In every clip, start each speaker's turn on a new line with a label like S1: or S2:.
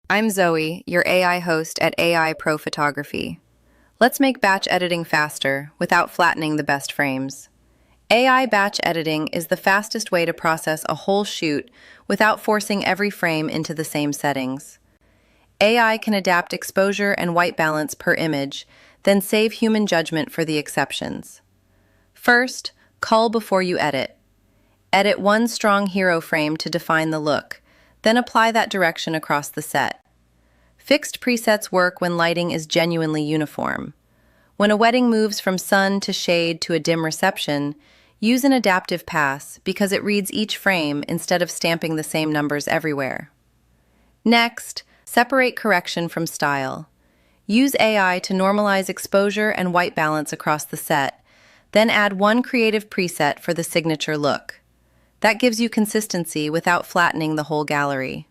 S1: I'm Zoe, your AI host at AI Pro Photography. Let's make batch editing faster without flattening the best frames. AI batch editing is the fastest way to process a whole shoot without forcing every frame into the same settings. AI can adapt exposure and white balance per image, then save human judgment for the exceptions. First, cull before you edit. Edit one strong hero frame to define the look, then apply that direction across the set. Fixed presets work when lighting is genuinely uniform. When a wedding moves from sun to shade to a dim reception, use an adaptive pass because it reads each frame instead of stamping the same numbers everywhere. Next, separate correction from style. Use AI to normalize exposure and white balance across the set, then add one creative preset for the signature look. That gives you consistency without flattening the whole gallery.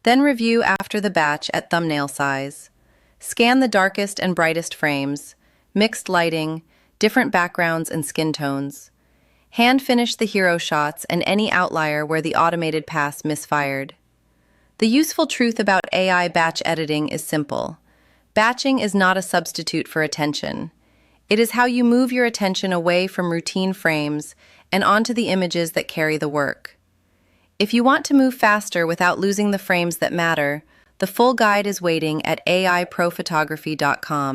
S1: Then review after the batch at thumbnail size. Scan the darkest and brightest frames, mixed lighting, different backgrounds and skin tones. Hand finish the hero shots and any outlier where the automated pass misfired. The useful truth about AI batch editing is simple. Batching is not a substitute for attention. It is how you move your attention away from routine frames and onto the images that carry the work. If you want to move faster without losing the frames that matter, the full guide is waiting at aiprophotography.com.